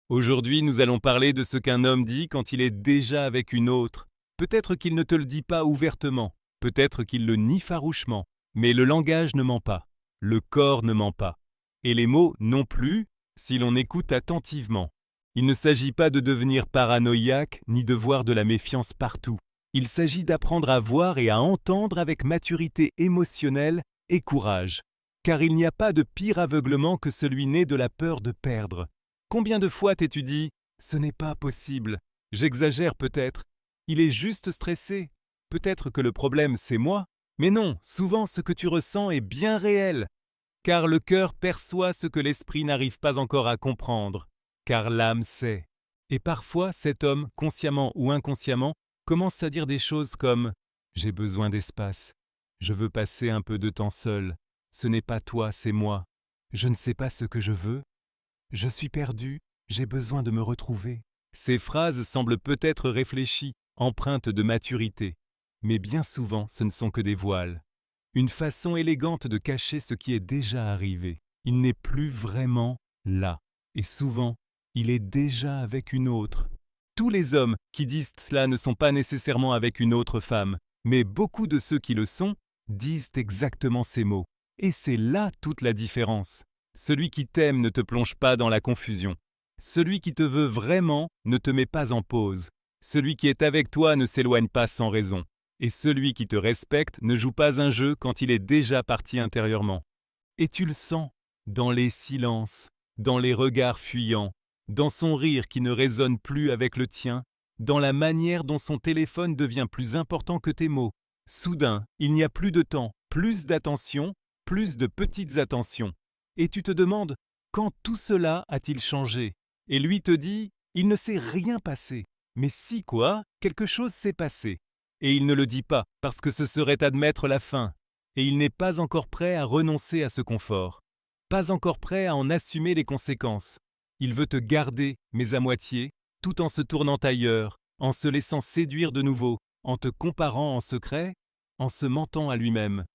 Aujourd'hui, nous allons parler de ce qu'un homme dit quand il est déjà avec une autre. Peut-être qu'il ne te le dit pas ouvertement, peut-être qu'il le nie farouchement, mais le langage ne ment pas, le corps ne ment pas, et les mots non plus, si l'on écoute attentivement. Il ne s'agit pas de devenir paranoïaque ni de voir de la méfiance partout. Il s'agit d'apprendre à voir et à entendre avec maturité émotionnelle et courage. Car il n'y a pas de pire aveuglement que celui né de la peur de perdre. Combien de fois t'es-tu dit « Ce n'est pas possible ». J'exagère peut-être. Il est juste stressé. Peut-être que le problème c'est moi. Mais non, souvent ce que tu ressens est bien réel. Car le cœur perçoit ce que l'esprit n'arrive pas encore à comprendre. Car l'âme sait. Et parfois cet homme, consciemment ou inconsciemment, commence à dire des choses comme « J'ai besoin d'espace. Je veux passer un peu de temps seul. Ce n'est pas toi, c'est moi. Je ne sais pas ce que je veux. Je suis perdu, j'ai besoin de me retrouver. » Ces phrases semblent peut-être réfléchies, empreintes de maturité, mais bien souvent ce ne sont que des voiles. Une façon élégante de cacher ce qui est déjà arrivé. Il n'est plus vraiment là. Et souvent, il est déjà avec une autre. Tous les hommes qui disent cela ne sont pas nécessairement avec une autre femme, mais beaucoup de ceux qui le sont disent exactement ces mots. Et c'est là toute la différence. Celui qui t'aime ne te plonge pas dans la confusion. Celui qui te veut vraiment ne te met pas en pause. Celui qui est avec toi ne s'éloigne pas sans raison. Et celui qui te respecte ne joue pas un jeu quand il est déjà parti intérieurement. Et tu le sens, dans les silences, dans les regards fuyants, dans son rire qui ne résonne plus avec le tien, dans la manière dont son téléphone devient plus important que tes mots. Soudain, il n'y a plus de temps, plus d'attention, plus de petites attentions. Et tu te demandes, quand tout cela a-t-il changé? Et lui te dit, il ne s'est rien passé. Mais si quoi, quelque chose s'est passé. Et il ne le dit pas, parce que ce serait admettre la fin. Et il n'est pas encore prêt à renoncer à ce confort. Pas encore prêt à en assumer les conséquences. Il veut te garder, mais à moitié, tout en se tournant ailleurs, en se laissant séduire de nouveau, en te comparant en secret, en se mentant à lui-même.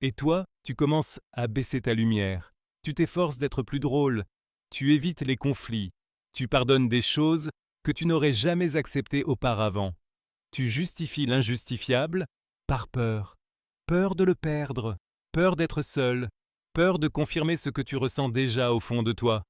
Et toi, tu commences à baisser ta lumière. Tu t'efforces d'être plus drôle. Tu évites les conflits. Tu pardonnes des choses que tu n'aurais jamais acceptées auparavant. Tu justifies l'injustifiable par peur. Peur de le perdre, peur d'être seul, peur de confirmer ce que tu ressens déjà au fond de toi.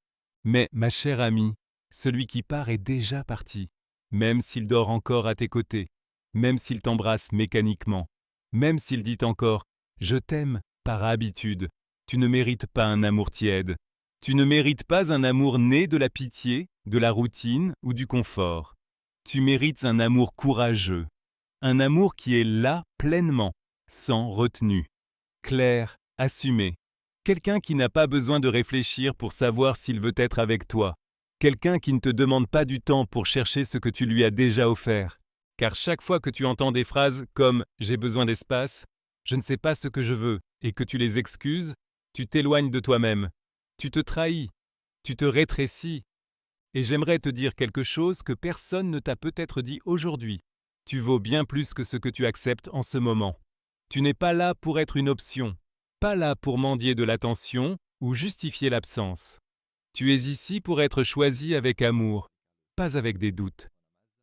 Mais, ma chère amie, celui qui part est déjà parti, même s'il dort encore à tes côtés, même s'il t'embrasse mécaniquement, même s'il dit encore « Je t'aime » par habitude. Tu ne mérites pas un amour tiède. Tu ne mérites pas un amour né de la pitié, de la routine ou du confort. Tu mérites un amour courageux, un amour qui est là pleinement, sans retenue, clair, assumé. Quelqu'un qui n'a pas besoin de réfléchir pour savoir s'il veut être avec toi. Quelqu'un qui ne te demande pas du temps pour chercher ce que tu lui as déjà offert. Car chaque fois que tu entends des phrases comme « j'ai besoin d'espace »,« je ne sais pas ce que je veux » et que tu les excuses, tu t'éloignes de toi-même. Tu te trahis, tu te rétrécis. Et j'aimerais te dire quelque chose que personne ne t'a peut-être dit aujourd'hui. Tu vaux bien plus que ce que tu acceptes en ce moment. Tu n'es pas là pour être une option, pas là pour mendier de l'attention ou justifier l'absence. Tu es ici pour être choisi avec amour, pas avec des doutes.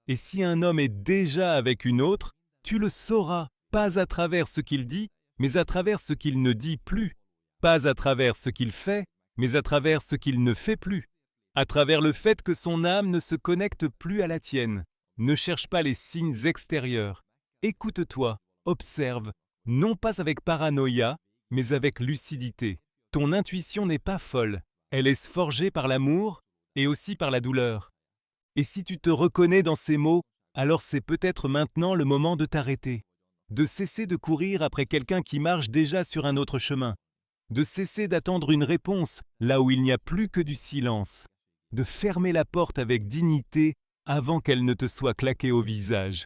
Et si un homme est déjà avec une autre, tu le sauras, pas à travers ce qu'il dit, mais à travers ce qu'il ne dit plus. Pas à travers ce qu'il fait, mais à travers ce qu'il ne fait plus. À travers le fait que son âme ne se connecte plus à la tienne. Ne cherche pas les signes extérieurs. Écoute-toi, observe, non pas avec paranoïa, mais avec lucidité. Ton intuition n'est pas folle, elle est forgée par l'amour et aussi par la douleur. Et si tu te reconnais dans ces mots, alors c'est peut-être maintenant le moment de t'arrêter, de cesser de courir après quelqu'un qui marche déjà sur un autre chemin, de cesser d'attendre une réponse là où il n'y a plus que du silence, de fermer la porte avec dignité avant qu'elle ne te soit claquée au visage.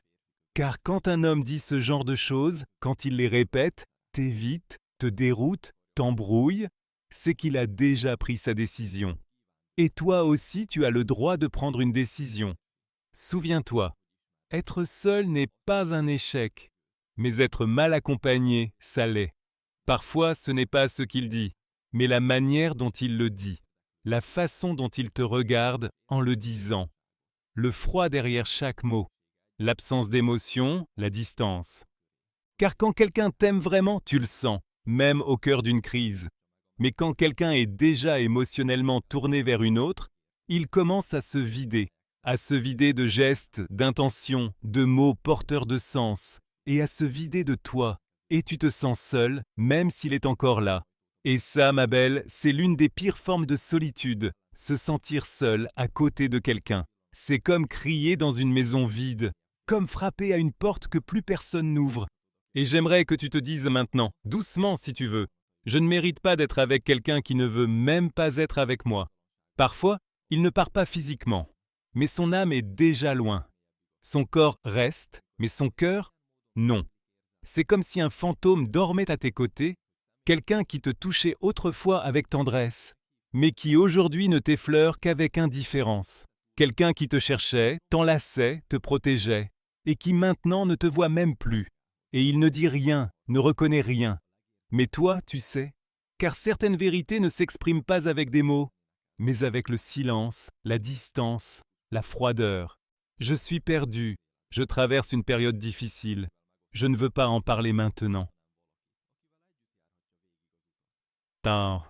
Car quand un homme dit ce genre de choses, quand il les répète, t'évite, te déroute, t'embrouille, c'est qu'il a déjà pris sa décision. Et toi aussi, tu as le droit de prendre une décision. Souviens-toi, être seul n'est pas un échec, mais être mal accompagné, ça l'est. Parfois, ce n'est pas ce qu'il dit, mais la manière dont il le dit. la façon dont il te regarde en le disant, le froid derrière chaque mot, l'absence d'émotion, la distance. Car quand quelqu'un t'aime vraiment, tu le sens, même au cœur d'une crise. Mais quand quelqu'un est déjà émotionnellement tourné vers une autre, il commence à se vider de gestes, d'intentions, de mots porteurs de sens, et à se vider de toi. Et tu te sens seul, même s'il est encore là. Et ça, ma belle, c'est l'une des pires formes de solitude, se sentir seul à côté de quelqu'un. C'est comme crier dans une maison vide, comme frapper à une porte que plus personne n'ouvre. Et j'aimerais que tu te dises maintenant, doucement si tu veux, je ne mérite pas d'être avec quelqu'un qui ne veut même pas être avec moi. Parfois, il ne part pas physiquement, mais son âme est déjà loin. Son corps reste, mais son cœur, non. C'est comme si un fantôme dormait à tes côtés, quelqu'un qui te touchait autrefois avec tendresse, mais qui aujourd'hui ne t'effleure qu'avec indifférence. Quelqu'un qui te cherchait, t'enlaçait, te protégeait, et qui maintenant ne te voit même plus. Et il ne dit rien, ne reconnaît rien. Mais toi, tu sais, car certaines vérités ne s'expriment pas avec des mots, mais avec le silence, la distance, la froideur. Je suis perdu, je traverse une période difficile. Je ne veux pas en parler maintenant. Tain.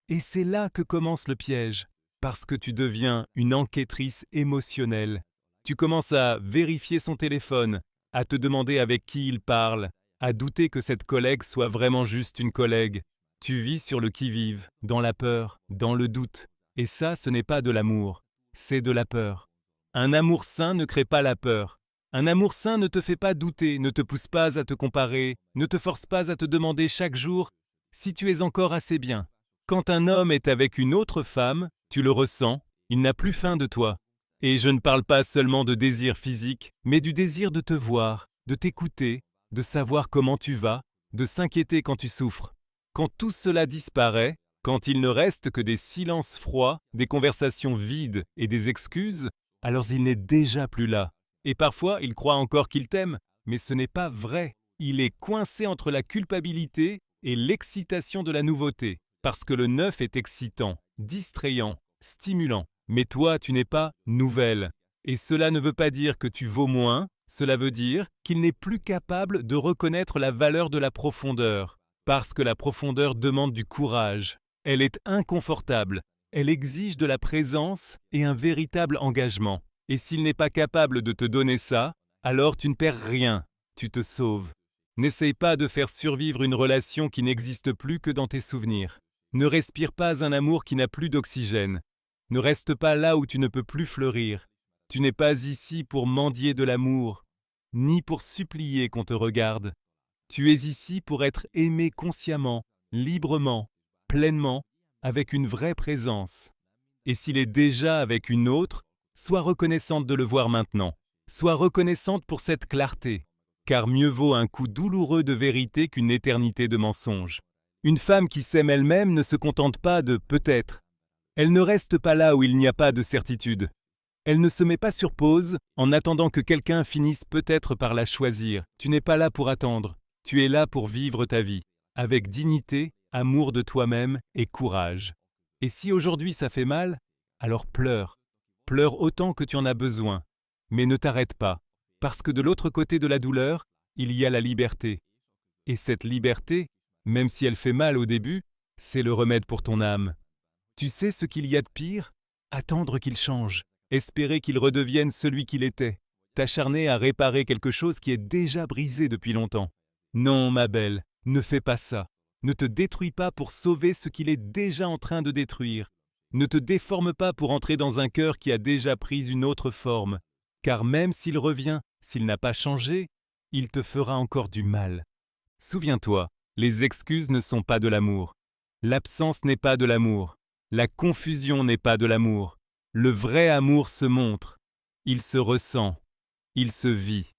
Et c'est là que commence le piège, parce que tu deviens une enquêtrice émotionnelle. Tu commences à vérifier son téléphone, à te demander avec qui il parle, à douter que cette collègue soit vraiment juste une collègue. Tu vis sur le qui-vive, dans la peur, dans le doute. Et ça, ce n'est pas de l'amour, c'est de la peur. Un amour sain ne crée pas la peur. Un amour sain ne te fait pas douter, ne te pousse pas à te comparer, ne te force pas à te demander chaque jour si tu es encore assez bien. Quand un homme est avec une autre femme, tu le ressens, il n'a plus faim de toi. Et je ne parle pas seulement de désir physique, mais du désir de te voir, de t'écouter, de savoir comment tu vas, de s'inquiéter quand tu souffres. Quand tout cela disparaît, quand il ne reste que des silences froids, des conversations vides et des excuses, alors il n'est déjà plus là. Et parfois, il croit encore qu'il t'aime, mais ce n'est pas vrai. Il est coincé entre la culpabilité et l'excitation de la nouveauté, parce que le neuf est excitant, distrayant, stimulant. Mais toi, tu n'es pas nouvelle. Et cela ne veut pas dire que tu vaux moins, cela veut dire qu'il n'est plus capable de reconnaître la valeur de la profondeur, parce que la profondeur demande du courage. Elle est inconfortable, elle exige de la présence et un véritable engagement. Et s'il n'est pas capable de te donner ça, alors tu ne perds rien, tu te sauves. N'essaye pas de faire survivre une relation qui n'existe plus que dans tes souvenirs. Ne respire pas un amour qui n'a plus d'oxygène. Ne reste pas là où tu ne peux plus fleurir. Tu n'es pas ici pour mendier de l'amour, ni pour supplier qu'on te regarde. Tu es ici pour être aimé consciemment, librement, pleinement, avec une vraie présence. Et s'il est déjà avec une autre, sois reconnaissante de le voir maintenant. Sois reconnaissante pour cette clarté, car mieux vaut un coup douloureux de vérité qu'une éternité de mensonge. Une femme qui s'aime elle-même ne se contente pas de peut-être. Elle ne reste pas là où il n'y a pas de certitude. Elle ne se met pas sur pause en attendant que quelqu'un finisse peut-être par la choisir. Tu n'es pas là pour attendre. Tu es là pour vivre ta vie, avec dignité, amour de toi-même et courage. Et si aujourd'hui ça fait mal, alors pleure. Pleure autant que tu en as besoin. Mais ne t'arrête pas, parce que de l'autre côté de la douleur, il y a la liberté. Et cette liberté, même si elle fait mal au début, c'est le remède pour ton âme. Tu sais ce qu'il y a de pire? Attendre qu'il change, espérer qu'il redevienne celui qu'il était, t'acharner à réparer quelque chose qui est déjà brisé depuis longtemps. Non, ma belle, ne fais pas ça. Ne te détruis pas pour sauver ce qu'il est déjà en train de détruire. Ne te déforme pas pour entrer dans un cœur qui a déjà pris une autre forme. Car même s'il revient, s'il n'a pas changé, il te fera encore du mal. Souviens-toi, les excuses ne sont pas de l'amour. L'absence n'est pas de l'amour. La confusion n'est pas de l'amour. Le vrai amour se montre. Il se ressent. Il se vit.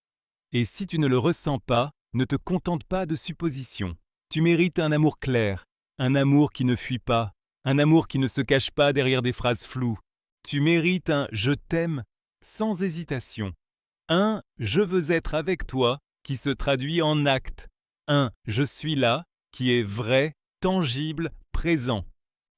Et si tu ne le ressens pas, ne te contente pas de suppositions. Tu mérites un amour clair, un amour qui ne fuit pas, un amour qui ne se cache pas derrière des phrases floues. Tu mérites un « je t'aime » sans hésitation. Un « je veux être avec toi » qui se traduit en acte. Un « je suis là » qui est vrai, tangible, présent.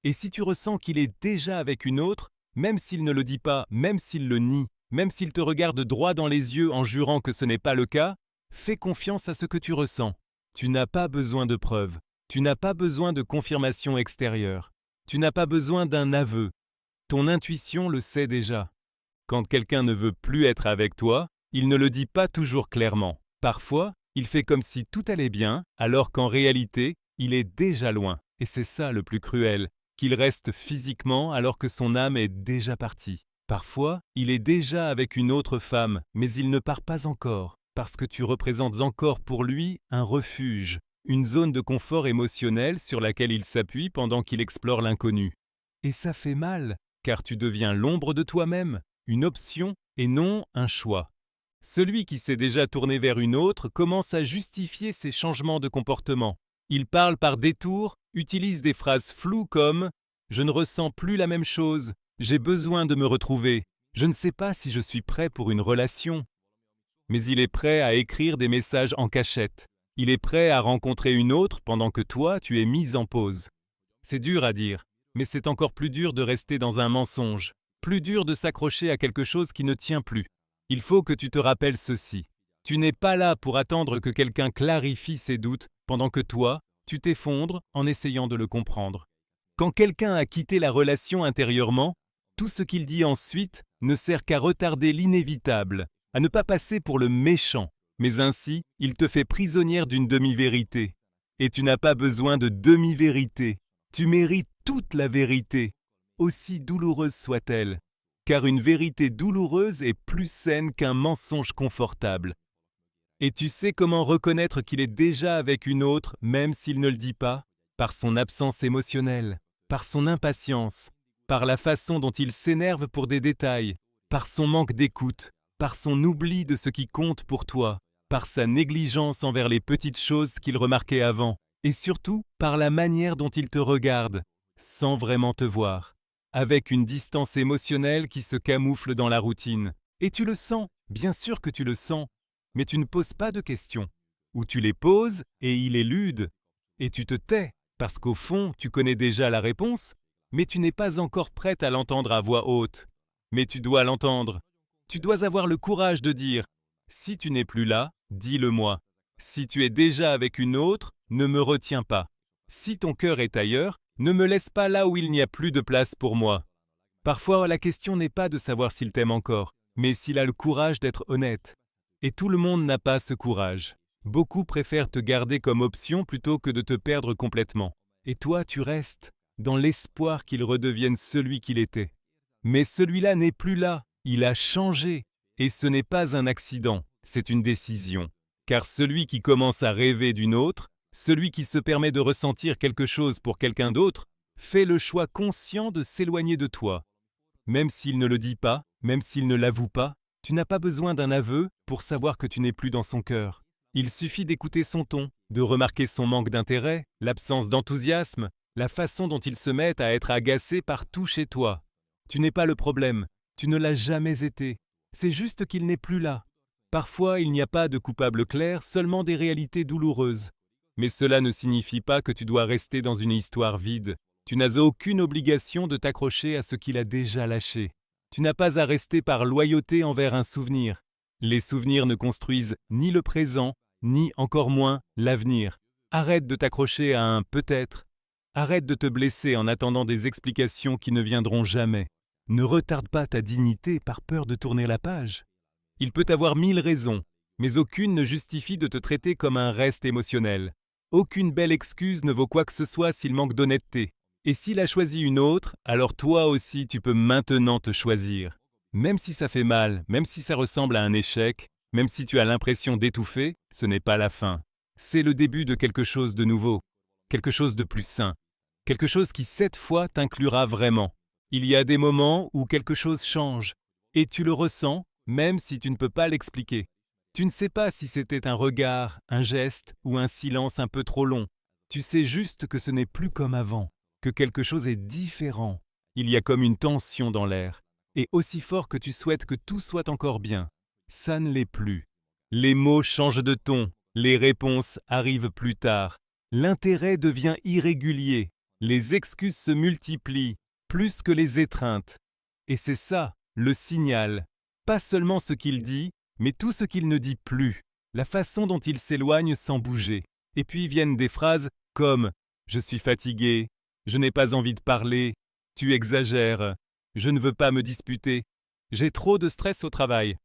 Et si tu ressens qu'il est déjà avec une autre, même s'il ne le dit pas, même s'il le nie, même s'il te regarde droit dans les yeux en jurant que ce n'est pas le cas, fais confiance à ce que tu ressens. Tu n'as pas besoin de preuves. Tu n'as pas besoin de confirmation extérieure. Tu n'as pas besoin d'un aveu. Ton intuition le sait déjà. Quand quelqu'un ne veut plus être avec toi, il ne le dit pas toujours clairement. Parfois, il fait comme si tout allait bien, alors qu'en réalité, il est déjà loin. Et c'est ça le plus cruel, qu'il reste physiquement alors que son âme est déjà partie. Parfois, il est déjà avec une autre femme, mais il ne part pas encore, parce que tu représentes encore pour lui un refuge, une zone de confort émotionnel sur laquelle il s'appuie pendant qu'il explore l'inconnu. Et ça fait mal, car tu deviens l'ombre de toi-même, une option et non un choix. Celui qui s'est déjà tourné vers une autre commence à justifier ses changements de comportement. Il parle par détour, utilise des phrases floues comme « Je ne ressens plus la même chose, j'ai besoin de me retrouver, je ne sais pas si je suis prêt pour une relation. » Mais il est prêt à écrire des messages en cachette. Il est prêt à rencontrer une autre pendant que toi, tu es mise en pause. C'est dur à dire, mais c'est encore plus dur de rester dans un mensonge, plus dur de s'accrocher à quelque chose qui ne tient plus. Il faut que tu te rappelles ceci. Tu n'es pas là pour attendre que quelqu'un clarifie ses doutes pendant que toi, tu t'effondres en essayant de le comprendre. Quand quelqu'un a quitté la relation intérieurement, tout ce qu'il dit ensuite ne sert qu'à retarder l'inévitable, à ne pas passer pour le méchant, mais ainsi, il te fait prisonnière d'une demi-vérité. Et tu n'as pas besoin de demi-vérité. Tu mérites toute la vérité, aussi douloureuse soit-elle, car une vérité douloureuse est plus saine qu'un mensonge confortable. Et tu sais comment reconnaître qu'il est déjà avec une autre, même s'il ne le dit pas? Par son absence émotionnelle, par son impatience, par la façon dont il s'énerve pour des détails, par son manque d'écoute, par son oubli de ce qui compte pour toi, par sa négligence envers les petites choses qu'il remarquait avant, et surtout par la manière dont il te regarde, sans vraiment te voir, avec une distance émotionnelle qui se camoufle dans la routine. Et tu le sens, bien sûr que tu le sens, mais tu ne poses pas de questions, ou tu les poses et il élude, et tu te tais, parce qu'au fond tu connais déjà la réponse, mais tu n'es pas encore prête à l'entendre à voix haute. Mais tu dois l'entendre. Tu dois avoir le courage de dire « Si tu n'es plus là, dis-le-moi. Si tu es déjà avec une autre, ne me retiens pas. Si ton cœur est ailleurs, ne me laisse pas là où il n'y a plus de place pour moi. » Parfois, la question n'est pas de savoir s'il t'aime encore, mais s'il a le courage d'être honnête. Et tout le monde n'a pas ce courage. Beaucoup préfèrent te garder comme option plutôt que de te perdre complètement. Et toi, tu restes, dans l'espoir qu'il redevienne celui qu'il était. Mais celui-là n'est plus là, il a changé. Et ce n'est pas un accident, c'est une décision. Car celui qui commence à rêver d'une autre, celui qui se permet de ressentir quelque chose pour quelqu'un d'autre, fait le choix conscient de s'éloigner de toi. Même s'il ne le dit pas, même s'il ne l'avoue pas, tu n'as pas besoin d'un aveu pour savoir que tu n'es plus dans son cœur. Il suffit d'écouter son ton, de remarquer son manque d'intérêt, l'absence d'enthousiasme, la façon dont il se met à être agacé par tout chez toi. Tu n'es pas le problème, tu ne l'as jamais été. C'est juste qu'il n'est plus là. Parfois, il n'y a pas de coupable clair, seulement des réalités douloureuses. Mais cela ne signifie pas que tu dois rester dans une histoire vide. Tu n'as aucune obligation de t'accrocher à ce qu'il a déjà lâché. Tu n'as pas à rester par loyauté envers un souvenir. Les souvenirs ne construisent ni le présent, ni encore moins l'avenir. Arrête de t'accrocher à un peut-être. Arrête de te blesser en attendant des explications qui ne viendront jamais. Ne retarde pas ta dignité par peur de tourner la page. Il peut avoir 1000 raisons, mais aucune ne justifie de te traiter comme un reste émotionnel. Aucune belle excuse ne vaut quoi que ce soit s'il manque d'honnêteté. Et s'il a choisi une autre, alors toi aussi tu peux maintenant te choisir. Même si ça fait mal, même si ça ressemble à un échec, même si tu as l'impression d'étouffer, ce n'est pas la fin. C'est le début de quelque chose de nouveau, quelque chose de plus sain, quelque chose qui cette fois t'inclura vraiment. Il y a des moments où quelque chose change, et tu le ressens, même si tu ne peux pas l'expliquer. Tu ne sais pas si c'était un regard, un geste ou un silence un peu trop long. Tu sais juste que ce n'est plus comme avant, que quelque chose est différent. Il y a comme une tension dans l'air, et aussi fort que tu souhaites que tout soit encore bien, ça ne l'est plus. Les mots changent de ton, les réponses arrivent plus tard. L'intérêt devient irrégulier. Les excuses se multiplient, plus que les étreintes. Et c'est ça, le signal. Pas seulement ce qu'il dit, mais tout ce qu'il ne dit plus, la façon dont il s'éloigne sans bouger. Et puis viennent des phrases comme « Je suis fatigué »,« Je n'ai pas envie de parler »,« Tu exagères »,« Je ne veux pas me disputer »,« J'ai trop de stress au travail ».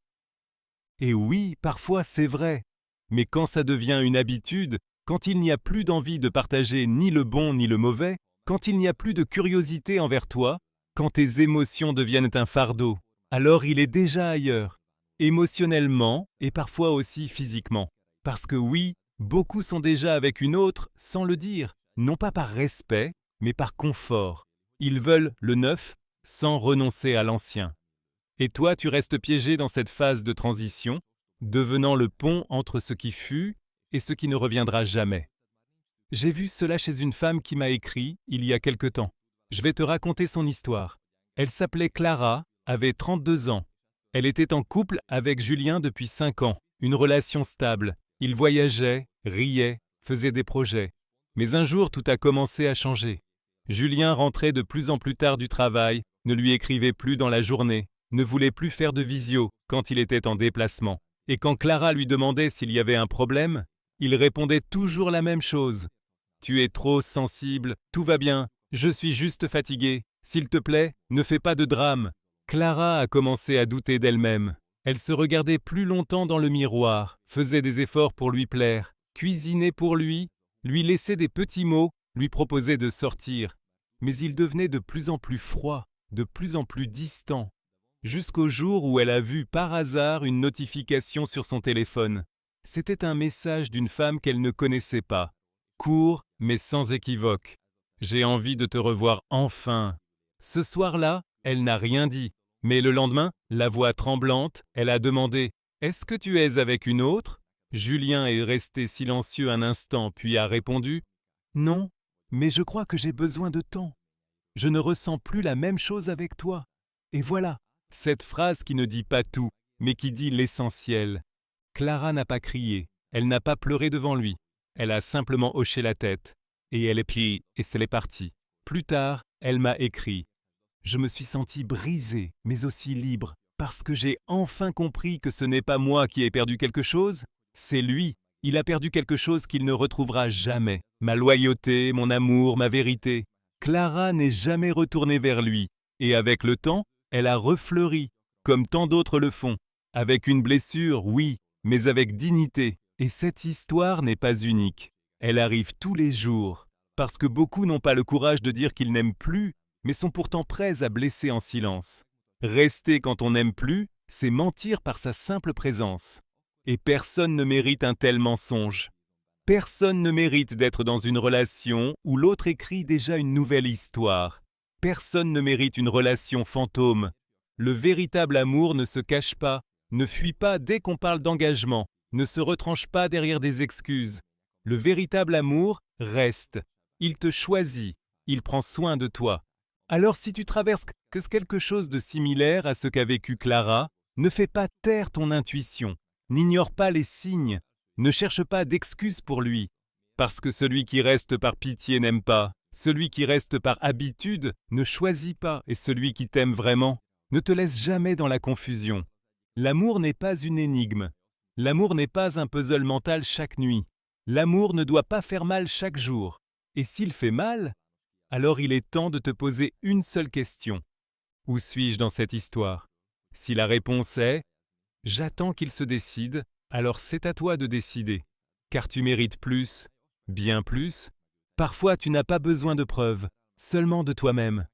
Et oui, parfois c'est vrai. Mais quand ça devient une habitude, quand il n'y a plus d'envie de partager ni le bon ni le mauvais, quand il n'y a plus de curiosité envers toi, quand tes émotions deviennent un fardeau, alors il est déjà ailleurs, émotionnellement et parfois aussi physiquement. Parce que oui, beaucoup sont déjà avec une autre sans le dire, non pas par respect, mais par confort. Ils veulent le neuf sans renoncer à l'ancien. Et toi, tu restes piégé dans cette phase de transition, devenant le pont entre ce qui fut et ce qui ne reviendra jamais. J'ai vu cela chez une femme qui m'a écrit il y a quelque temps. Je vais te raconter son histoire. Elle s'appelait Clara, avait 32 ans. Elle était en couple avec Julien depuis 5 ans, une relation stable. Ils voyageaient, riaient, faisaient des projets. Mais un jour, tout a commencé à changer. Julien rentrait de plus en plus tard du travail, ne lui écrivait plus dans la journée, ne voulait plus faire de visio quand il était en déplacement. Et quand Clara lui demandait s'il y avait un problème, il répondait toujours la même chose. « Tu es trop sensible, tout va bien, je suis juste fatigué. S'il te plaît, ne fais pas de drame. » Clara a commencé à douter d'elle-même. Elle se regardait plus longtemps dans le miroir, faisait des efforts pour lui plaire, cuisinait pour lui laissait des petits mots, lui proposait de sortir. Mais il devenait de plus en plus froid, de plus en plus distant. Jusqu'au jour où elle a vu par hasard une notification sur son téléphone. C'était un message d'une femme qu'elle ne connaissait pas. Court, mais sans équivoque. « J'ai envie de te revoir enfin. » Ce soir-là, elle n'a rien dit. Mais le lendemain, la voix tremblante, elle a demandé « Est-ce que tu es avec une autre ?» Julien est resté silencieux un instant, puis a répondu « Non, mais je crois que j'ai besoin de temps. Je ne ressens plus la même chose avec toi. » Et voilà, cette phrase qui ne dit pas tout, mais qui dit l'essentiel. Clara n'a pas crié, elle n'a pas pleuré devant lui. Elle a simplement hoché la tête. Et elle est partie. Plus tard, elle m'a écrit. Je me suis sentie brisée, mais aussi libre, parce que j'ai enfin compris que ce n'est pas moi qui ai perdu quelque chose, c'est lui. Il a perdu quelque chose qu'il ne retrouvera jamais. Ma loyauté, mon amour, ma vérité. Clara n'est jamais retournée vers lui. Et avec le temps, elle a refleuri, comme tant d'autres le font. Avec une blessure, oui, mais avec dignité. Et cette histoire n'est pas unique. Elle arrive tous les jours, parce que beaucoup n'ont pas le courage de dire qu'ils n'aiment plus, mais sont pourtant prêts à blesser en silence. Rester quand on n'aime plus, c'est mentir par sa simple présence. Et personne ne mérite un tel mensonge. Personne ne mérite d'être dans une relation où l'autre écrit déjà une nouvelle histoire. Personne ne mérite une relation fantôme. Le véritable amour ne se cache pas, ne fuit pas dès qu'on parle d'engagement, ne se retranche pas derrière des excuses. Le véritable amour reste. Il te choisit. Il prend soin de toi. Alors si tu traverses quelque chose de similaire à ce qu'a vécu Clara, ne fais pas taire ton intuition. N'ignore pas les signes. Ne cherche pas d'excuses pour lui. Parce que celui qui reste par pitié n'aime pas. Celui qui reste par habitude ne choisit pas. Et celui qui t'aime vraiment ne te laisse jamais dans la confusion. L'amour n'est pas une énigme. L'amour n'est pas un puzzle mental chaque nuit. L'amour ne doit pas faire mal chaque jour. Et s'il fait mal, alors il est temps de te poser une seule question. Où suis-je dans cette histoire? Si la réponse est « J'attends qu'il se décide », alors c'est à toi de décider. Car tu mérites plus, bien plus. Parfois tu n'as pas besoin de preuves, seulement de toi-même.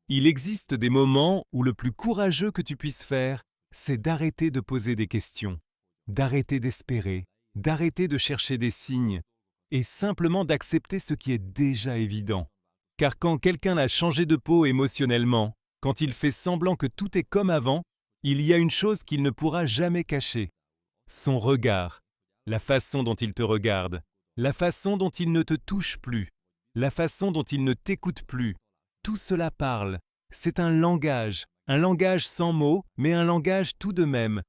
Il existe des moments où le plus courageux que tu puisses faire, c'est d'arrêter de poser des questions, d'arrêter d'espérer, d'arrêter de chercher des signes, et simplement d'accepter ce qui est déjà évident. Car quand quelqu'un a changé de peau émotionnellement, quand il fait semblant que tout est comme avant, il y a une chose qu'il ne pourra jamais cacher. Son regard, la façon dont il te regarde, la façon dont il ne te touche plus, la façon dont il ne t'écoute plus. Tout cela parle. C'est un langage sans mots, mais un langage tout de même.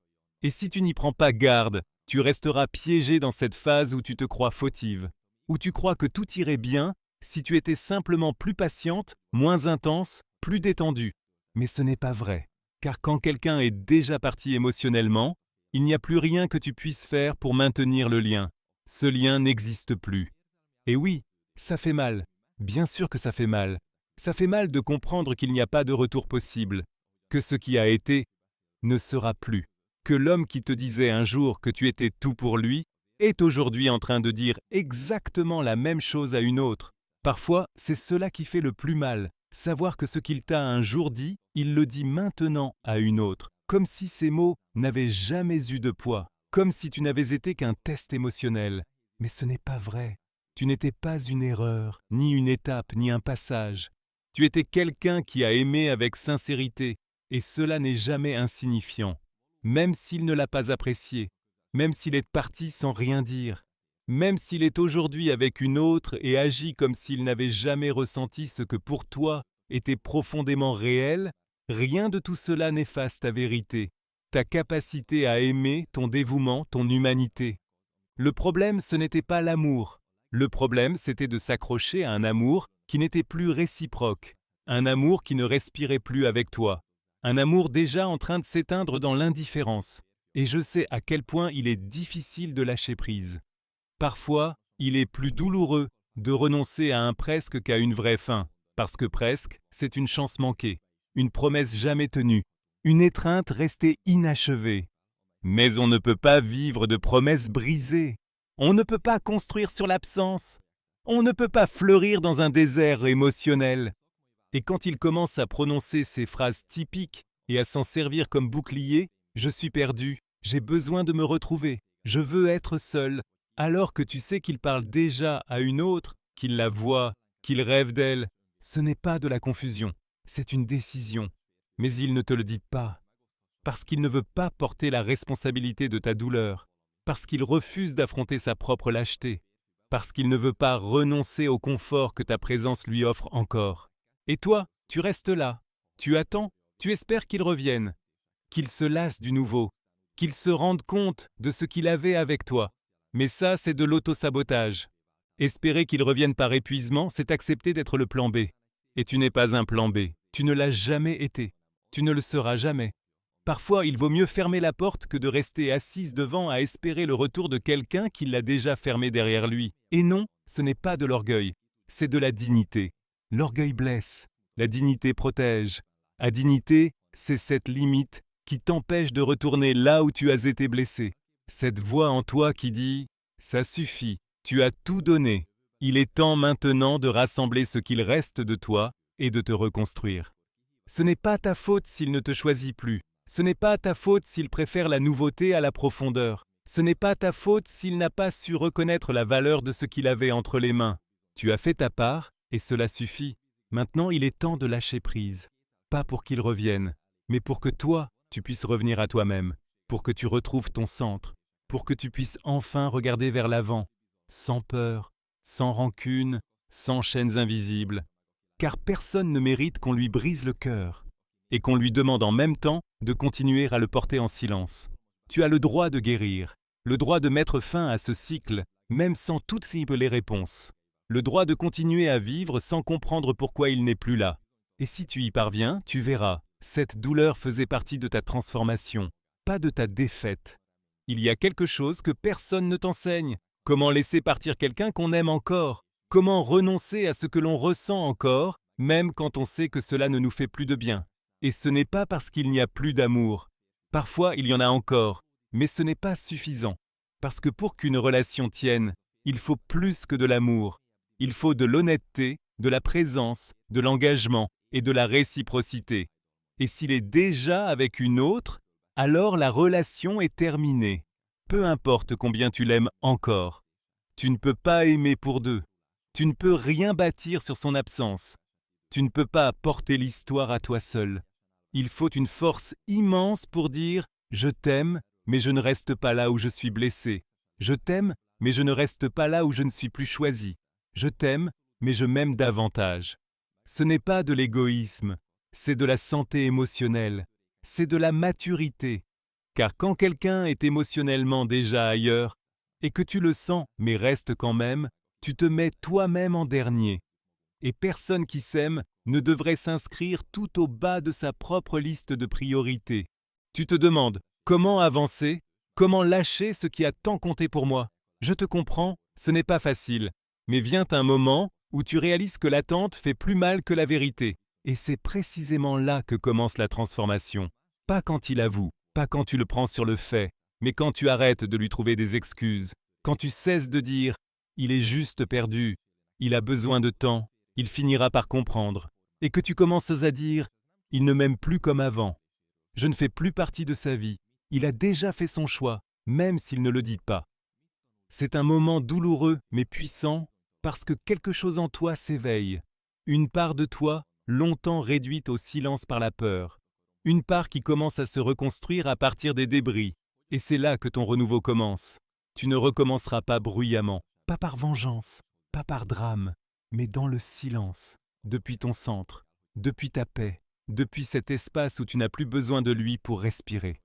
Et si tu n'y prends pas garde, tu resteras piégé dans cette phase où tu te crois fautive, où tu crois que tout irait bien si tu étais simplement plus patiente, moins intense, plus détendue. Mais ce n'est pas vrai, car quand quelqu'un est déjà parti émotionnellement, il n'y a plus rien que tu puisses faire pour maintenir le lien. Ce lien n'existe plus. Et oui, ça fait mal. Bien sûr que ça fait mal. Ça fait mal de comprendre qu'il n'y a pas de retour possible, que ce qui a été ne sera plus, que l'homme qui te disait un jour que tu étais tout pour lui est aujourd'hui en train de dire exactement la même chose à une autre. Parfois, c'est cela qui fait le plus mal, savoir que ce qu'il t'a un jour dit, il le dit maintenant à une autre, comme si ces mots n'avaient jamais eu de poids, comme si tu n'avais été qu'un test émotionnel. Mais ce n'est pas vrai. Tu n'étais pas une erreur, ni une étape, ni un passage. Tu étais quelqu'un qui a aimé avec sincérité, et cela n'est jamais insignifiant, même s'il ne l'a pas apprécié, même s'il est parti sans rien dire, même s'il est aujourd'hui avec une autre et agit comme s'il n'avait jamais ressenti ce que pour toi était profondément réel, rien de tout cela n'efface ta vérité, ta capacité à aimer, ton dévouement, ton humanité. Le problème, ce n'était pas l'amour. Le problème, c'était de s'accrocher à un amour qui n'était plus réciproque, un amour qui ne respirait plus avec toi, un amour déjà en train de s'éteindre dans l'indifférence. Et je sais à quel point il est difficile de lâcher prise. Parfois, il est plus douloureux de renoncer à un presque qu'à une vraie fin, parce que presque, c'est une chance manquée, une promesse jamais tenue, une étreinte restée inachevée. Mais on ne peut pas vivre de promesses brisées. On ne peut pas construire sur l'absence. On ne peut pas fleurir dans un désert émotionnel. Et quand il commence à prononcer ces phrases typiques et à s'en servir comme bouclier, je suis perdu, j'ai besoin de me retrouver, je veux être seul, alors que tu sais qu'il parle déjà à une autre, qu'il la voit, qu'il rêve d'elle. Ce n'est pas de la confusion, c'est une décision. Mais il ne te le dit pas, parce qu'il ne veut pas porter la responsabilité de ta douleur, parce qu'il refuse d'affronter sa propre lâcheté, parce qu'il ne veut pas renoncer au confort que ta présence lui offre encore. Et toi, tu restes là, tu attends, tu espères qu'il revienne, qu'il se lasse du nouveau, qu'il se rende compte de ce qu'il avait avec toi. Mais ça, c'est de l'autosabotage. Espérer qu'il revienne par épuisement, c'est accepter d'être le plan B. Et tu n'es pas un plan B, tu ne l'as jamais été, tu ne le seras jamais. Parfois, il vaut mieux fermer la porte que de rester assise devant à espérer le retour de quelqu'un qui l'a déjà fermé derrière lui. Et non, ce n'est pas de l'orgueil, c'est de la dignité. L'orgueil blesse, la dignité protège. La dignité, c'est cette limite qui t'empêche de retourner là où tu as été blessé. Cette voix en toi qui dit « ça suffit, tu as tout donné, il est temps maintenant de rassembler ce qu'il reste de toi et de te reconstruire ». Ce n'est pas ta faute s'il ne te choisit plus. Ce n'est pas ta faute s'il préfère la nouveauté à la profondeur. Ce n'est pas ta faute s'il n'a pas su reconnaître la valeur de ce qu'il avait entre les mains. Tu as fait ta part, et cela suffit. Maintenant, il est temps de lâcher prise. Pas pour qu'il revienne, mais pour que toi, tu puisses revenir à toi-même, pour que tu retrouves ton centre, pour que tu puisses enfin regarder vers l'avant, sans peur, sans rancune, sans chaînes invisibles. Car personne ne mérite qu'on lui brise le cœur et qu'on lui demande en même temps de continuer à le porter en silence. Tu as le droit de guérir, le droit de mettre fin à ce cycle, même sans toutes les réponses, le droit de continuer à vivre sans comprendre pourquoi il n'est plus là. Et si tu y parviens, tu verras, cette douleur faisait partie de ta transformation, pas de ta défaite. Il y a quelque chose que personne ne t'enseigne, comment laisser partir quelqu'un qu'on aime encore, comment renoncer à ce que l'on ressent encore, même quand on sait que cela ne nous fait plus de bien. Et ce n'est pas parce qu'il n'y a plus d'amour. Parfois, il y en a encore, mais ce n'est pas suffisant. Parce que pour qu'une relation tienne, il faut plus que de l'amour. Il faut de l'honnêteté, de la présence, de l'engagement et de la réciprocité. Et s'il est déjà avec une autre, alors la relation est terminée. Peu importe combien tu l'aimes encore. Tu ne peux pas aimer pour deux. Tu ne peux rien bâtir sur son absence. Tu ne peux pas porter l'histoire à toi seul. Il faut une force immense pour dire « je t'aime, mais je ne reste pas là où je suis blessé. Je t'aime, mais je ne reste pas là où je ne suis plus choisi. Je t'aime, mais je m'aime davantage. » Ce n'est pas de l'égoïsme, c'est de la santé émotionnelle, c'est de la maturité. Car quand quelqu'un est émotionnellement déjà ailleurs, et que tu le sens mais reste quand même, tu te mets toi-même en dernier. et personne qui s'aime ne devrait s'inscrire tout au bas de sa propre liste de priorités. Tu te demandes comment avancer, comment lâcher ce qui a tant compté pour moi. Je te comprends, ce n'est pas facile, mais vient un moment où tu réalises que l'attente fait plus mal que la vérité. Et c'est précisément là que commence la transformation. Pas quand il avoue, pas quand tu le prends sur le fait, mais quand tu arrêtes de lui trouver des excuses, quand tu cesses de dire « il est juste perdu, il a besoin de temps, il finira par comprendre », et que tu commences à dire « il ne m'aime plus comme avant, je ne fais plus partie de sa vie, il a déjà fait son choix, même s'il ne le dit pas ». C'est un moment douloureux mais puissant parce que quelque chose en toi s'éveille, une part de toi longtemps réduite au silence par la peur, une part qui commence à se reconstruire à partir des débris, et c'est là que ton renouveau commence. Tu ne recommenceras pas bruyamment, pas par vengeance, pas par drame, mais dans le silence, depuis ton centre, depuis ta paix, depuis cet espace où tu n'as plus besoin de lui pour respirer.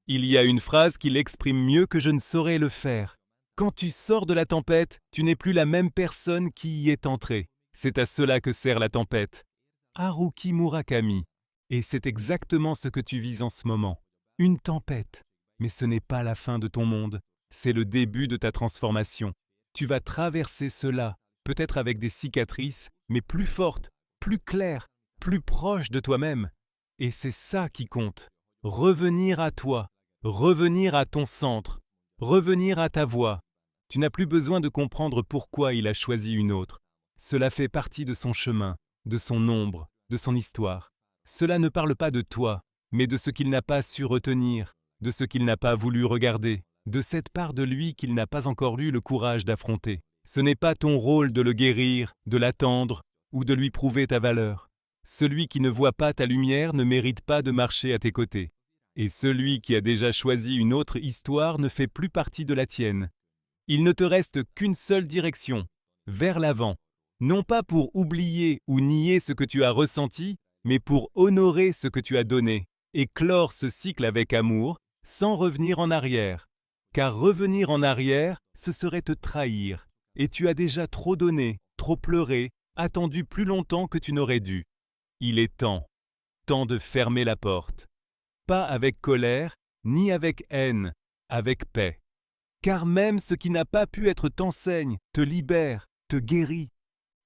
Il y a une phrase qui l'exprime mieux que je ne saurais le faire. Quand tu sors de la tempête, tu n'es plus la même personne qui y est entrée. C'est à cela que sert la tempête. Haruki Murakami. Et c'est exactement ce que tu vis en ce moment. Une tempête. Mais ce n'est pas la fin de ton monde. C'est le début de ta transformation. Tu vas traverser cela, peut-être avec des cicatrices, mais plus fortes, plus claires, plus proches de toi-même. Et c'est ça qui compte. Revenir à toi, revenir à ton centre, revenir à ta voix. Tu n'as plus besoin de comprendre pourquoi il a choisi une autre. Cela fait partie de son chemin, de son ombre, de son histoire. Cela ne parle pas de toi, mais de ce qu'il n'a pas su retenir, de ce qu'il n'a pas voulu regarder, de cette part de lui qu'il n'a pas encore eu le courage d'affronter. Ce n'est pas ton rôle de le guérir, de l'attendre ou de lui prouver ta valeur. Celui qui ne voit pas ta lumière ne mérite pas de marcher à tes côtés. Et celui qui a déjà choisi une autre histoire ne fait plus partie de la tienne. Il ne te reste qu'une seule direction, vers l'avant, non pas pour oublier ou nier ce que tu as ressenti, mais pour honorer ce que tu as donné, et clore ce cycle avec amour, sans revenir en arrière. Car revenir en arrière, ce serait te trahir, et tu as déjà trop donné, trop pleuré, attendu plus longtemps que tu n'aurais dû. Il est temps de fermer la porte. Pas avec colère, ni avec haine, avec paix. Car même ce qui n'a pas pu être t'enseigne, te libère, te guérit.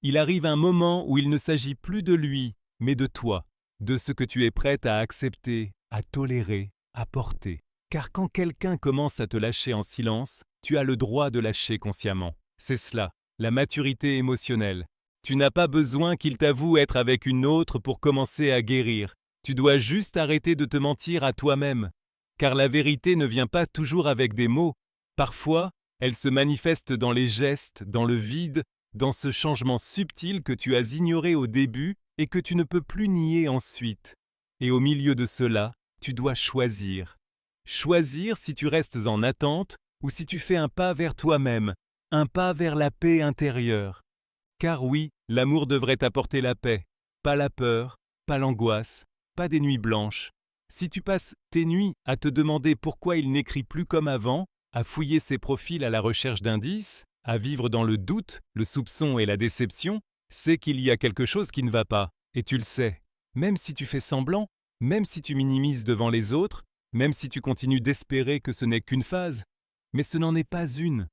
Il arrive un moment où il ne s'agit plus de lui, mais de toi, de ce que tu es prête à accepter, à tolérer, à porter. Car quand quelqu'un commence à te lâcher en silence, tu as le droit de lâcher consciemment. C'est cela, la maturité émotionnelle. Tu n'as pas besoin qu'il t'avoue être avec une autre pour commencer à guérir. Tu dois juste arrêter de te mentir à toi-même. Car la vérité ne vient pas toujours avec des mots. Parfois, elle se manifeste dans les gestes, dans le vide, dans ce changement subtil que tu as ignoré au début et que tu ne peux plus nier ensuite. Et au milieu de cela, tu dois choisir. Choisir si tu restes en attente ou si tu fais un pas vers toi-même, un pas vers la paix intérieure. Car oui, l'amour devrait t'apporter la paix, pas la peur, pas l'angoisse, pas des nuits blanches. Si tu passes tes nuits à te demander pourquoi il n'écrit plus comme avant, à fouiller ses profils à la recherche d'indices, à vivre dans le doute, le soupçon et la déception, c'est qu'il y a quelque chose qui ne va pas, et tu le sais. Même si tu fais semblant, même si tu minimises devant les autres, même si tu continues d'espérer que ce n'est qu'une phase, mais ce n'en est pas une.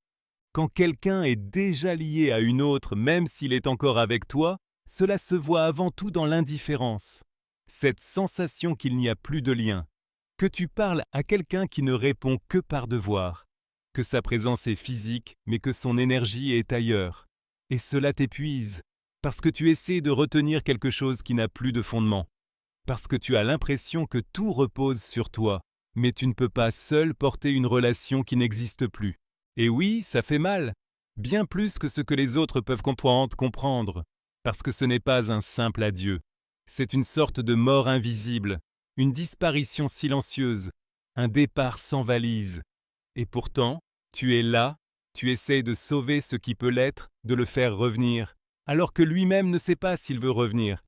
Quand quelqu'un est déjà lié à une autre, même s'il est encore avec toi, cela se voit avant tout dans l'indifférence. Cette sensation qu'il n'y a plus de lien, que tu parles à quelqu'un qui ne répond que par devoir, que sa présence est physique, mais que son énergie est ailleurs. Et cela t'épuise, parce que tu essaies de retenir quelque chose qui n'a plus de fondement, parce que tu as l'impression que tout repose sur toi, mais tu ne peux pas seul porter une relation qui n'existe plus. Et oui, ça fait mal, bien plus que ce que les autres peuvent comprendre, parce que ce n'est pas un simple adieu, c'est une sorte de mort invisible, une disparition silencieuse, un départ sans valise. Et pourtant, tu es là, tu essaies de sauver ce qui peut l'être, de le faire revenir, alors que lui-même ne sait pas s'il veut revenir.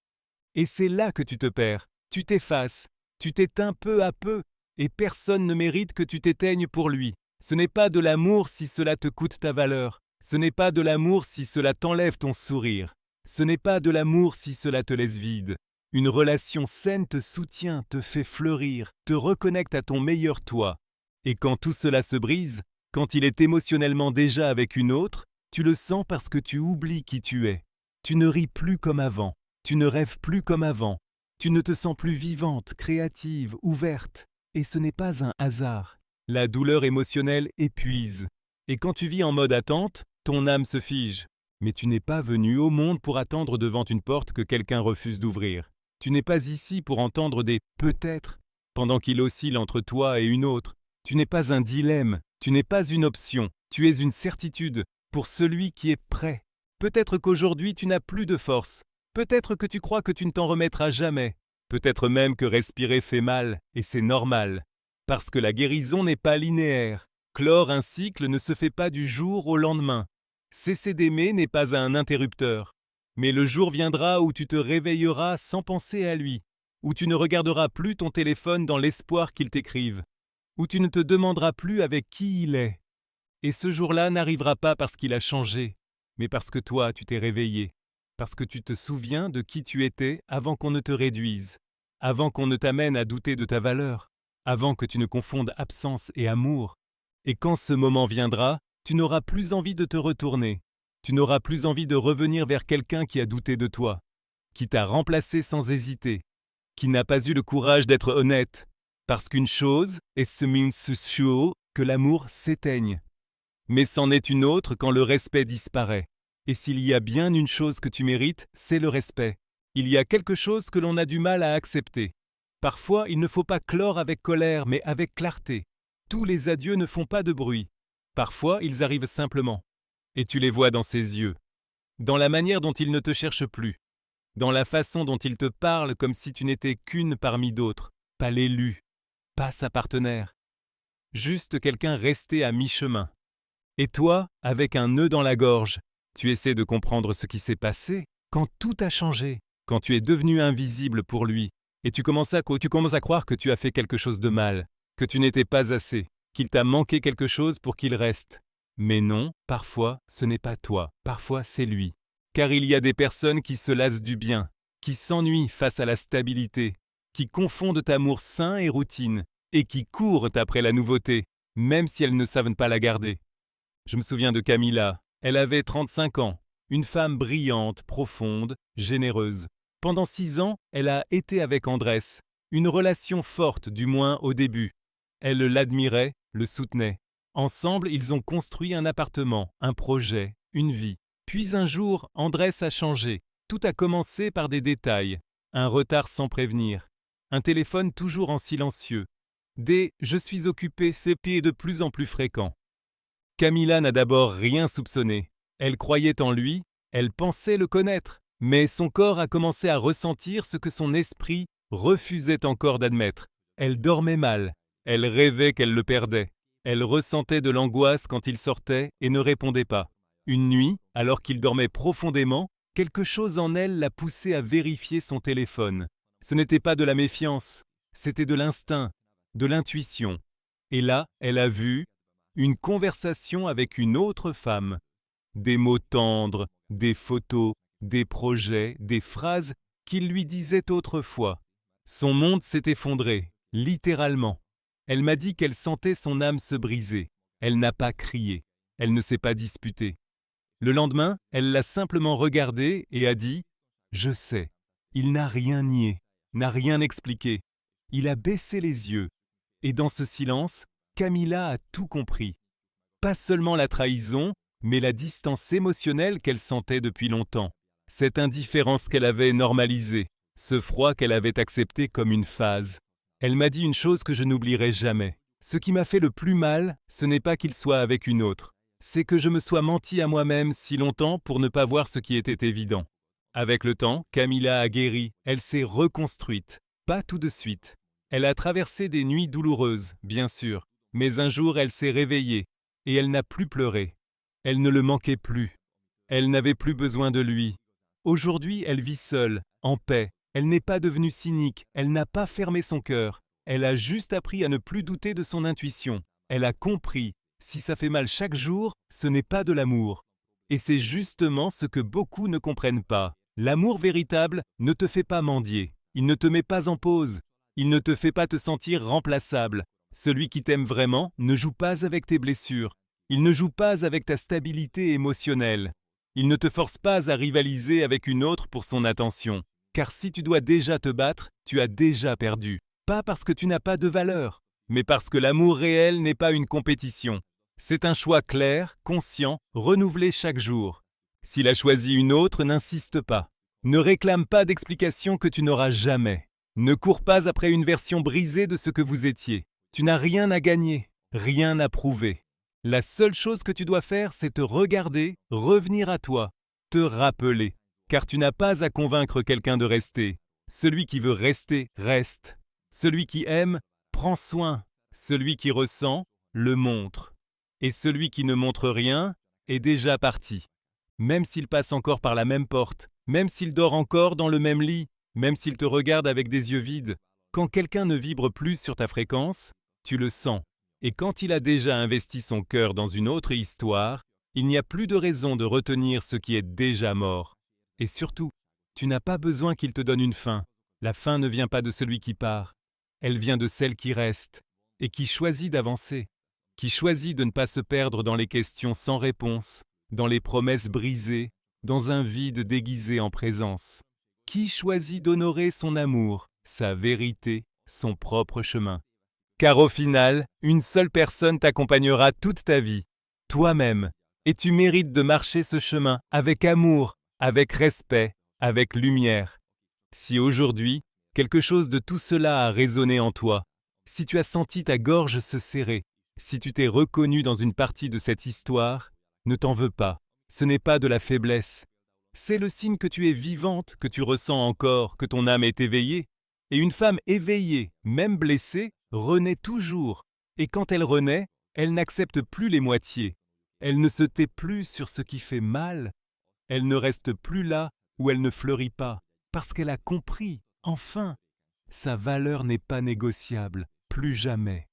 Et c'est là que tu te perds, tu t'effaces, tu t'éteins peu à peu, et personne ne mérite que tu t'éteignes pour lui. Ce n'est pas de l'amour si cela te coûte ta valeur, ce n'est pas de l'amour si cela t'enlève ton sourire. Ce n'est pas de l'amour si cela te laisse vide. Une relation saine te soutient, te fait fleurir, te reconnecte à ton meilleur toi. Et quand tout cela se brise, quand il est émotionnellement déjà avec une autre, tu le sens parce que tu oublies qui tu es. Tu ne ris plus comme avant, tu ne rêves plus comme avant, tu ne te sens plus vivante, créative, ouverte. Et ce n'est pas un hasard. La douleur émotionnelle épuise. Et quand tu vis en mode attente, ton âme se fige. Mais tu n'es pas venu au monde pour attendre devant une porte que quelqu'un refuse d'ouvrir. Tu n'es pas ici pour entendre des peut-être pendant qu'il oscille entre toi et une autre. Tu n'es pas un dilemme, tu n'es pas une option, tu es une certitude pour celui qui est prêt. Peut-être qu'aujourd'hui tu n'as plus de force, peut-être que tu crois que tu ne t'en remettras jamais, peut-être même que respirer fait mal, et c'est normal, parce que la guérison n'est pas linéaire. Clore un cycle ne se fait pas du jour au lendemain. Cesser d'aimer n'est pas un interrupteur. Mais le jour viendra où tu te réveilleras sans penser à lui, où tu ne regarderas plus ton téléphone dans l'espoir qu'il t'écrive, où tu ne te demanderas plus avec qui il est. Et ce jour-là n'arrivera pas parce qu'il a changé, mais parce que toi, tu t'es réveillé, parce que tu te souviens de qui tu étais avant qu'on ne te réduise, avant qu'on ne t'amène à douter de ta valeur, avant que tu ne confondes absence et amour. Et quand ce moment viendra, tu n'auras plus envie de te retourner. Tu n'auras plus envie de revenir vers quelqu'un qui a douté de toi, qui t'a remplacé sans hésiter, qui n'a pas eu le courage d'être honnête, parce qu'une chose est que l'amour s'éteigne. Mais c'en est une autre quand le respect disparaît. Et s'il y a bien une chose que tu mérites, c'est le respect. Il y a quelque chose que l'on a du mal à accepter. Parfois, il ne faut pas clore avec colère, mais avec clarté. Tous les adieux ne font pas de bruit. Parfois, ils arrivent simplement. Et tu les vois dans ses yeux, dans la manière dont il ne te cherche plus, dans la façon dont il te parle comme si tu n'étais qu'une parmi d'autres, pas l'élu, pas sa partenaire, juste quelqu'un resté à mi-chemin. Et toi, avec un nœud dans la gorge, tu essaies de comprendre ce qui s'est passé, quand tout a changé, quand tu es devenu invisible pour lui, et tu commences à croire que tu as fait quelque chose de mal, que tu n'étais pas assez, qu'il t'a manqué quelque chose pour qu'il reste. Mais non, parfois, ce n'est pas toi, parfois c'est lui. Car il y a des personnes qui se lassent du bien, qui s'ennuient face à la stabilité, qui confondent amour sain et routine, et qui courent après la nouveauté, même si elles ne savent pas la garder. Je me souviens de Camilla, elle avait 35 ans, une femme brillante, profonde, généreuse. Pendant 6 ans, elle a été avec Andrés, une relation forte du moins au début. Elle l'admirait, le soutenait. Ensemble, ils ont construit un appartement, un projet, une vie. Puis un jour, Andrés a changé. Tout a commencé par des détails. Un retard sans prévenir. Un téléphone toujours en silencieux. Des « je suis occupé » CP de plus en plus fréquents. Camilla n'a d'abord rien soupçonné. Elle croyait en lui, elle pensait le connaître. Mais son corps a commencé à ressentir ce que son esprit refusait encore d'admettre. Elle dormait mal. Elle rêvait qu'elle le perdait. Elle ressentait de l'angoisse quand il sortait et ne répondait pas. Une nuit, alors qu'il dormait profondément, quelque chose en elle l'a poussé à vérifier son téléphone. Ce n'était pas de la méfiance, c'était de l'instinct, de l'intuition. Et là, elle a vu une conversation avec une autre femme. Des mots tendres, des photos, des projets, des phrases qu'il lui disait autrefois. Son monde s'est effondré, littéralement. Elle m'a dit qu'elle sentait son âme se briser. Elle n'a pas crié. Elle ne s'est pas disputée. Le lendemain, elle l'a simplement regardé et a dit « Je sais ». Il n'a rien nié, n'a rien expliqué. Il a baissé les yeux. Et dans ce silence, Camilla a tout compris. Pas seulement la trahison, mais la distance émotionnelle qu'elle sentait depuis longtemps. Cette indifférence qu'elle avait normalisée, ce froid qu'elle avait accepté comme une phase. Elle m'a dit une chose que je n'oublierai jamais. Ce qui m'a fait le plus mal, ce n'est pas qu'il soit avec une autre. C'est que je me sois menti à moi-même si longtemps pour ne pas voir ce qui était évident. Avec le temps, Camilla a guéri, elle s'est reconstruite. Pas tout de suite. Elle a traversé des nuits douloureuses, bien sûr. Mais un jour, elle s'est réveillée et elle n'a plus pleuré. Elle ne le manquait plus. Elle n'avait plus besoin de lui. Aujourd'hui, elle vit seule, en paix. Elle n'est pas devenue cynique, elle n'a pas fermé son cœur. Elle a juste appris à ne plus douter de son intuition. Elle a compris, si ça fait mal chaque jour, ce n'est pas de l'amour. Et c'est justement ce que beaucoup ne comprennent pas. L'amour véritable ne te fait pas mendier, il ne te met pas en pause, il ne te fait pas te sentir remplaçable. Celui qui t'aime vraiment ne joue pas avec tes blessures, il ne joue pas avec ta stabilité émotionnelle. Il ne te force pas à rivaliser avec une autre pour son attention. Car si tu dois déjà te battre, tu as déjà perdu. Pas parce que tu n'as pas de valeur, mais parce que l'amour réel n'est pas une compétition. C'est un choix clair, conscient, renouvelé chaque jour. S'il a choisi une autre, n'insiste pas. Ne réclame pas d'explication que tu n'auras jamais. Ne cours pas après une version brisée de ce que vous étiez. Tu n'as rien à gagner, rien à prouver. La seule chose que tu dois faire, c'est te regarder, revenir à toi, te rappeler. Car tu n'as pas à convaincre quelqu'un de rester. Celui qui veut rester, reste. Celui qui aime, prend soin. Celui qui ressent, le montre. Et celui qui ne montre rien est déjà parti. Même s'il passe encore par la même porte, même s'il dort encore dans le même lit, même s'il te regarde avec des yeux vides, quand quelqu'un ne vibre plus sur ta fréquence, tu le sens. Et quand il a déjà investi son cœur dans une autre histoire, il n'y a plus de raison de retenir ce qui est déjà mort. Et surtout, tu n'as pas besoin qu'il te donne une fin. La fin ne vient pas de celui qui part. Elle vient de celle qui reste et qui choisit d'avancer, qui choisit de ne pas se perdre dans les questions sans réponse, dans les promesses brisées, dans un vide déguisé en présence. Qui choisit d'honorer son amour, sa vérité, son propre chemin. Car au final, une seule personne t'accompagnera toute ta vie, toi-même, et tu mérites de marcher ce chemin avec amour, avec respect, avec lumière. Si aujourd'hui, quelque chose de tout cela a résonné en toi, si tu as senti ta gorge se serrer, si tu t'es reconnu dans une partie de cette histoire, ne t'en veux pas, ce n'est pas de la faiblesse. C'est le signe que tu es vivante, que tu ressens encore, que ton âme est éveillée. Et une femme éveillée, même blessée, renaît toujours. Et quand elle renaît, elle n'accepte plus les moitiés. Elle ne se tait plus sur ce qui fait mal. Elle ne reste plus là où elle ne fleurit pas, parce qu'elle a compris, enfin, sa valeur n'est pas négociable, plus jamais.